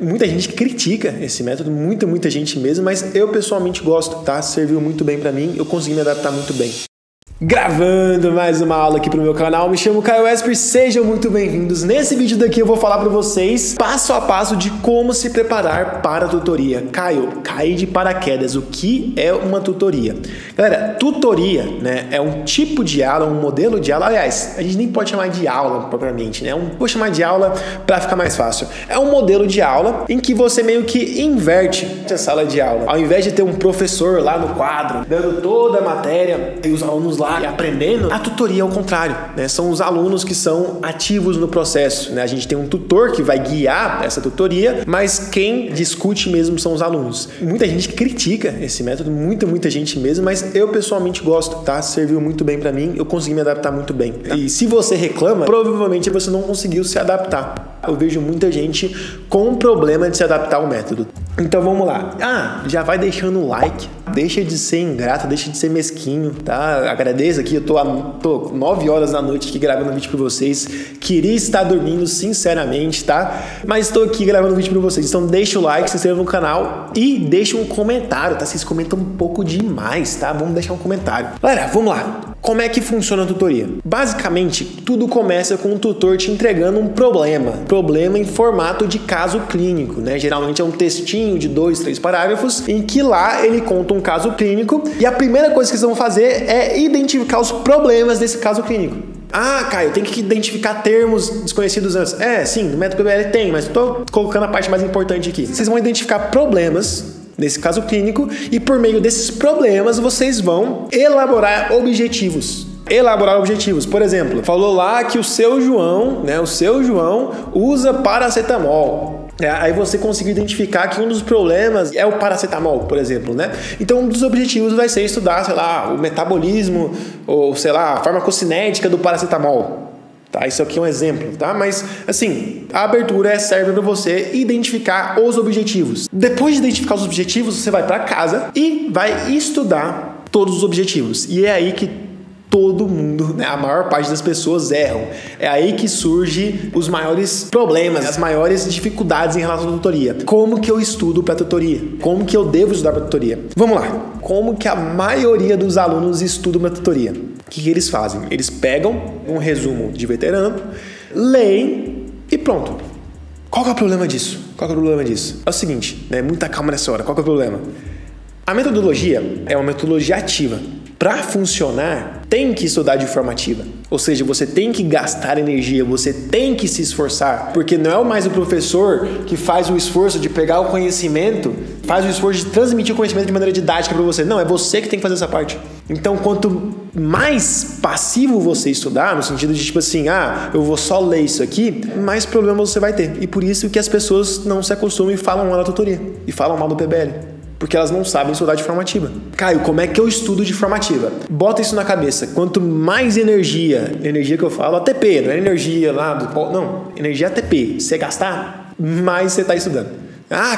Muita gente critica esse método, muita gente mesmo, mas eu pessoalmente gosto, tá? Serviu muito bem pra mim, eu consegui me adaptar muito bem. Gravando mais uma aula aqui pro meu canal, me chamo Caio Esper, sejam muito bem-vindos. Nesse vídeo daqui eu vou falar para vocês passo a passo de como se preparar para a tutoria. Caio, caí de paraquedas, o que é uma tutoria? Galera, tutoria, né, é um tipo de aula, um modelo de aula, aliás, a gente nem pode chamar de aula propriamente, né, vou chamar de aula para ficar mais fácil. É um modelo de aula em que você meio que inverte a sala de aula. Ao invés de ter um professor lá no quadro, dando toda a matéria e os alunos lá e aprendendo, a tutoria é o contrário, né? São os alunos que são ativos no processo, né? A gente tem um tutor que vai guiar essa tutoria, mas quem discute mesmo são os alunos. Muita gente critica esse método, muita gente mesmo, mas eu pessoalmente gosto, tá? Serviu muito bem pra mim, eu consegui me adaptar muito bem. Tá? E se você reclama, provavelmente você não conseguiu se adaptar. Eu vejo muita gente com problema de se adaptar ao método. Então vamos lá. Já vai deixando o like, deixa de ser ingrato, deixa de ser mesquinho, tá? Agradeço aqui, eu tô 9 horas da noite aqui gravando um vídeo pra vocês. Queria estar dormindo, sinceramente, tá? Mas estou aqui gravando um vídeo pra vocês. Então deixa o like, se inscreva no canal e deixa um comentário, tá? Vocês comentam um pouco demais, tá? Vamos deixar um comentário. Galera, vamos lá. Como é que funciona a tutoria? Basicamente, tudo começa com o tutor te entregando um problema em formato de caso clínico, né? Geralmente é um textinho de 2, 3 parágrafos, em que lá ele conta um caso clínico e a primeira coisa que vocês vão fazer é identificar os problemas desse caso clínico. Caio, tem que identificar termos desconhecidos antes. Sim, no método PBL tem, mas estou colocando a parte mais importante aqui. Vocês vão identificar problemas nesse caso clínico e por meio desses problemas vocês vão elaborar objetivos. Por exemplo, falou lá que o seu João usa paracetamol. Aí você conseguiu identificar que um dos problemas é o paracetamol, por exemplo, né? Então um dos objetivos vai ser estudar, sei lá, o metabolismo ou, sei lá, a farmacocinética do paracetamol. Tá, isso aqui é um exemplo, tá? Mas, assim, a abertura serve para você identificar os objetivos. Depois de identificar os objetivos, você vai para casa e vai estudar todos os objetivos. E é aí que todo mundo, né, a maior parte das pessoas erram. É aí que surgem os maiores problemas, as maiores dificuldades em relação à tutoria. Como que eu estudo para tutoria? Como que eu devo estudar para tutoria? Vamos lá. Como que a maioria dos alunos estudam para tutoria? O que eles fazem? Eles pegam um resumo de veterano, leem e pronto. Qual que é o problema disso? É o seguinte, né? Muita calma nessa hora. Qual que é o problema? A metodologia é uma metodologia ativa. Para funcionar, tem que estudar de forma ativa. Ou seja, você tem que gastar energia, você tem que se esforçar, porque não é mais o professor que faz o esforço de pegar o conhecimento, faz o esforço de transmitir o conhecimento de maneira didática para você. Não, é você que tem que fazer essa parte. Então, quanto mais passivo você estudar, no sentido de tipo assim, eu vou só ler isso aqui, mais problemas você vai ter. E por isso que as pessoas não se acostumam e falam mal da tutoria, e falam mal do PBL. Porque elas não sabem estudar de forma ativa. Caio, como é que eu estudo de forma ativa? Bota isso na cabeça. Quanto mais energia que eu falo, ATP, não é energia lá do... Não, energia ATP. Você gastar, mais você está estudando.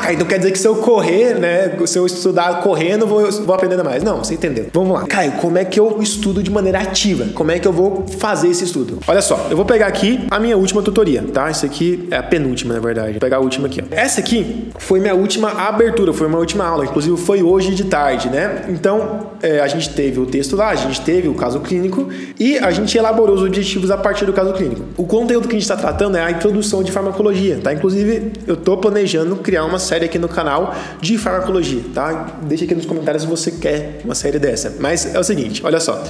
Caio, então quer dizer que se eu correr, né? Se eu estudar correndo, vou aprendendo mais. Não, você entendeu. Vamos lá. Caio, como é que eu estudo de maneira ativa? Como é que eu vou fazer esse estudo? Olha só, eu vou pegar aqui a minha última tutoria, tá? Essa aqui é a penúltima, na verdade. Vou pegar a última aqui, ó. Essa aqui foi minha última abertura, foi minha última aula. Inclusive, foi hoje de tarde, né? Então, a gente teve o texto lá, a gente teve o caso clínico e a gente elaborou os objetivos a partir do caso clínico. O conteúdo que a gente está tratando é a introdução de farmacologia, tá? Inclusive, eu tô planejando criar uma série aqui no canal de farmacologia, tá? Deixa aqui nos comentários se você quer uma série dessa. Mas é o seguinte, olha só.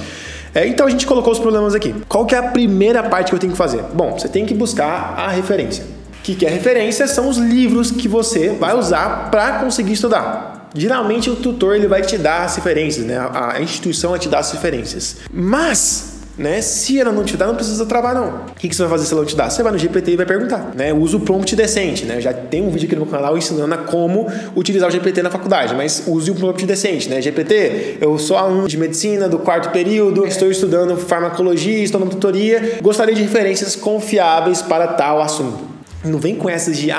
Então a gente colocou os problemas aqui. Qual que é a primeira parte que eu tenho que fazer? Bom, você tem que buscar a referência. O que é referência? São os livros que você vai usar para conseguir estudar. Geralmente o tutor ele vai te dar as referências, né? A instituição vai te dar as referências. Mas, né, se ela não te dá, não precisa travar não. O que você vai fazer se ela não te dá? Você vai no GPT e vai perguntar, né? Usa o prompt decente, né? Já tem um vídeo aqui no canal ensinando a como utilizar o GPT na faculdade, mas use o prompt decente, né? GPT, eu sou aluno de medicina do 4º período, estou estudando farmacologia, estou na tutoria, gostaria de referências confiáveis para tal assunto. Não vem com essas de,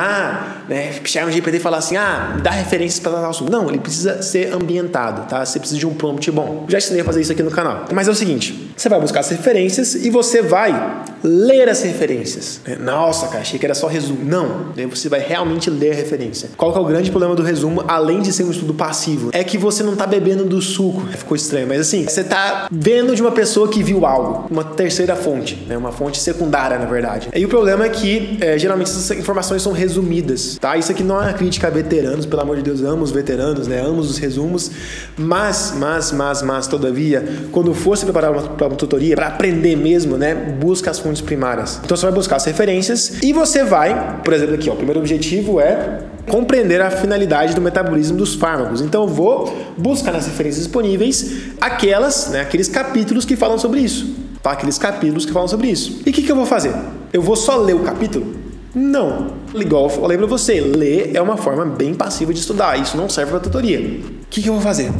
né, chegar no GPT e falar assim, dá referências para tal assunto. Não, ele precisa ser ambientado, tá? Você precisa de um prompt bom. Já ensinei a fazer isso aqui no canal. Mas é o seguinte, você vai buscar as referências e você vai ler as referências. Nossa, cara, achei que era só resumo. Não, você vai realmente ler a referência. Qual que é o grande problema do resumo, além de ser um estudo passivo? É que você não tá bebendo do suco. Ficou estranho, mas assim, você tá vendo de uma pessoa que viu algo, uma terceira fonte, né? Uma fonte secundária, na verdade. E o problema é que, geralmente, essas informações são resumidas, tá? Isso aqui não é uma crítica a veteranos, pelo amor de Deus, amo os veteranos, né? Amo os resumos, mas, todavia, quando for se preparar para uma tutoria, para aprender mesmo, né? Busca as fontes primárias. Então, você vai buscar as referências e você vai, por exemplo, aqui, ó, o primeiro objetivo é compreender a finalidade do metabolismo dos fármacos. Então eu vou buscar nas referências disponíveis aqueles capítulos que falam sobre isso. Tá? Aqueles capítulos que falam sobre isso. E o que eu vou fazer? Eu vou só ler o capítulo? Não. Igual eu falei pra você, ler é uma forma bem passiva de estudar. Isso não serve para tutoria. O que eu vou fazer?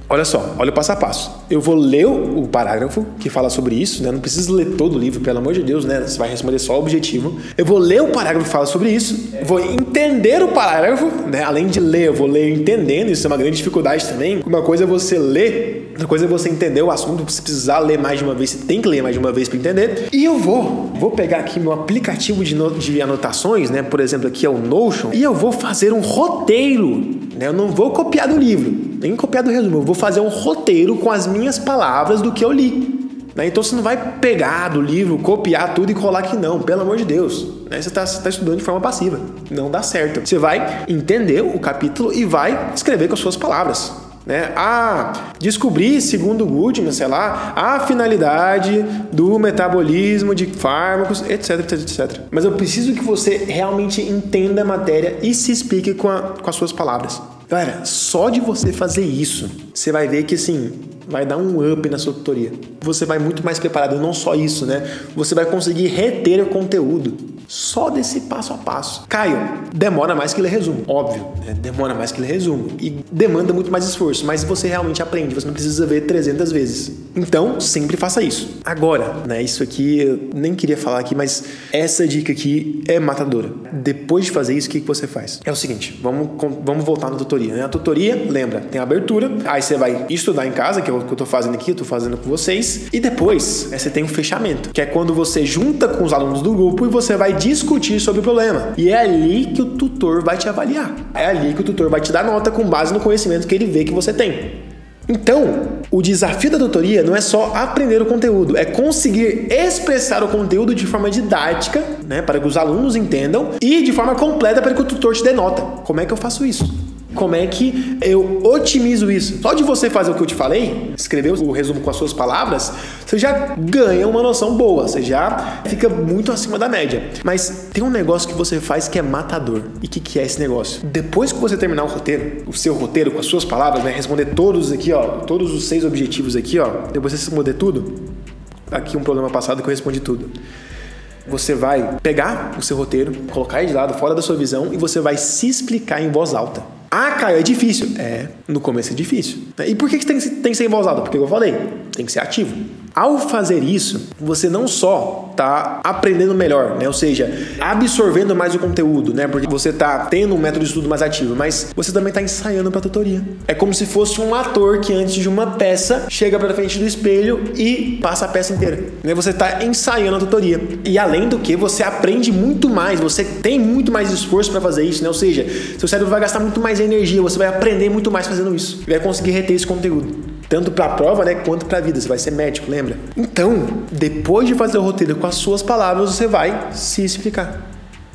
Olha só, olha o passo a passo. Eu vou ler o parágrafo que fala sobre isso, né? Não precisa ler todo o livro, pelo amor de Deus, né? Você vai responder só o objetivo. Eu vou ler o parágrafo que fala sobre isso, vou entender o parágrafo, né? Além de ler, eu vou ler entendendo, isso é uma grande dificuldade também. Uma coisa é você ler, outra coisa é você entender o assunto, se precisar ler mais de uma vez, você tem que ler mais de uma vez para entender. E eu vou pegar aqui meu aplicativo de anotações, né? Por exemplo, aqui é o Notion, e eu vou fazer um roteiro, né? Eu não vou copiar do livro, nem copiar do resumo, eu vou fazer um roteiro com as minhas palavras do que eu li. Então você não vai pegar do livro, copiar tudo e colar aqui não, pelo amor de Deus. Você está estudando de forma passiva, não dá certo. Você vai entender o capítulo e vai escrever com as suas palavras. Descobrir, segundo Goodman, a finalidade do metabolismo de fármacos, etc, etc, etc. Mas eu preciso que você realmente entenda a matéria e se explique com as suas palavras. Galera, só de você fazer isso, você vai ver que assim, vai dar um up na sua tutoria. Você vai muito mais preparado, não só isso, né? Você vai conseguir reter o conteúdo. Só desse passo a passo. Caio, demora mais que ler resumo, óbvio, né? Demora mais que ler resumo e demanda muito mais esforço, mas você realmente aprende, você não precisa ver 300 vezes. Então, sempre faça isso. Agora, né, isso aqui eu nem queria falar aqui, mas essa dica aqui é matadora. Depois de fazer isso, o que você faz? É o seguinte, vamos voltar na tutoria, né? A tutoria, lembra, tem a abertura, aí você vai estudar em casa, que é o que eu tô fazendo aqui, eu tô fazendo com vocês, e depois você tem um fechamento, que é quando você junta com os alunos do grupo e você vai discutir sobre o problema. E é ali que o tutor vai te avaliar. É ali que o tutor vai te dar nota com base no conhecimento que ele vê que você tem. Então, o desafio da tutoria não é só aprender o conteúdo, é conseguir expressar o conteúdo de forma didática, né, para que os alunos entendam, e de forma completa para que o tutor te dê nota. Como é que eu faço isso? Como é que eu otimizo isso? Só de você fazer o que eu te falei, escrever o resumo com as suas palavras, você já ganha uma noção boa, você já fica muito acima da média. Mas tem um negócio que você faz que é matador. E o que é esse negócio? Depois que você terminar o seu roteiro com as suas palavras, né, responder todos aqui, ó, todos os 6 objetivos aqui, ó, depois você responder tudo, aqui um problema passado que eu respondi tudo. Você vai pegar o seu roteiro, colocar ele de lado, fora da sua visão, e você vai se explicar em voz alta. Caio, é difícil. No começo é difícil. E por que tem que ser em voz alta? Porque eu falei, tem que ser ativo. Ao fazer isso, você não só está aprendendo melhor, né? Ou seja, absorvendo mais o conteúdo, né? Porque você está tendo um método de estudo mais ativo, mas você também está ensaiando para a tutoria. É como se fosse um ator que antes de uma peça chega para frente do espelho e passa a peça inteira. Você está ensaiando a tutoria. E além do que, você aprende muito mais, você tem muito mais esforço para fazer isso, né? Ou seja, seu cérebro vai gastar muito mais energia, você vai aprender muito mais fazendo isso. E vai conseguir reter esse conteúdo. Tanto para a prova, né, quanto para a vida. Você vai ser médico, lembra? Então, depois de fazer o roteiro com as suas palavras, você vai se explicar.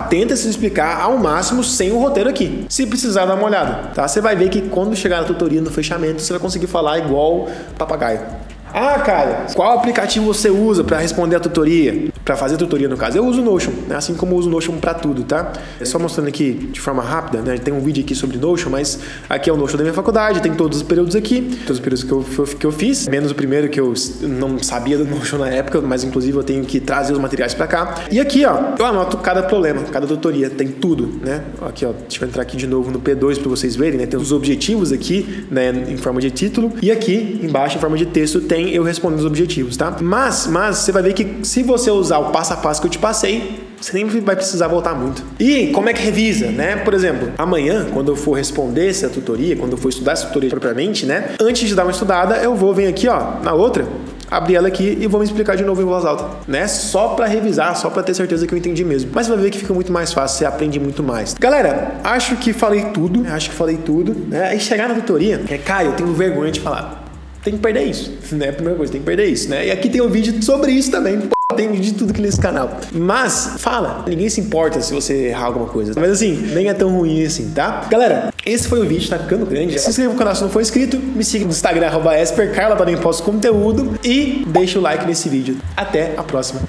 Tenta se explicar ao máximo sem o roteiro aqui. Se precisar, dá uma olhada, tá? Você vai ver que quando chegar na tutoria, no fechamento, você vai conseguir falar igual papagaio. Cara, qual aplicativo você usa para responder a tutoria? Para fazer a tutoria, no caso, eu uso o Notion, né? Assim como eu uso o Notion para tudo, tá? É só mostrando aqui de forma rápida, né? Tem um vídeo aqui sobre Notion, mas aqui é o Notion da minha faculdade, tem todos os períodos aqui, todos os períodos que eu fiz, menos o primeiro que eu não sabia do Notion na época, mas inclusive eu tenho que trazer os materiais para cá. E aqui, ó, eu anoto cada problema, cada tutoria, tem tudo, né? Aqui, ó, deixa eu entrar aqui de novo no P2 para vocês verem, né? Tem os objetivos aqui, né, em forma de título, e aqui embaixo, em forma de texto, tem eu respondendo os objetivos, tá? Mas você vai ver que se você usar o passo a passo que eu te passei, você nem vai precisar voltar muito. E como é que revisa, né? Por exemplo, amanhã, quando eu for responder essa tutoria, quando eu for estudar essa tutoria propriamente, né? Antes de dar uma estudada, eu vou vir aqui, ó, na outra, abrir ela aqui e vou me explicar de novo em voz alta, né? Só pra revisar, só pra ter certeza que eu entendi mesmo. Mas você vai ver que fica muito mais fácil, você aprende muito mais. Galera, acho que falei tudo, né? Aí chegar na tutoria, Caio, eu tenho vergonha de falar. Tem que perder isso, né? Primeira coisa, tem que perder isso, né? E aqui tem um vídeo sobre isso também. Tem de tudo aqui nesse canal. Mas, fala, ninguém se importa se você errar alguma coisa. Mas assim, nem é tão ruim assim, tá? Galera, esse foi o vídeo, tá ficando grande. Se inscreva no canal se não for inscrito. Me siga no Instagram, @espercarla, para eu posto conteúdo. E deixa o like nesse vídeo. Até a próxima.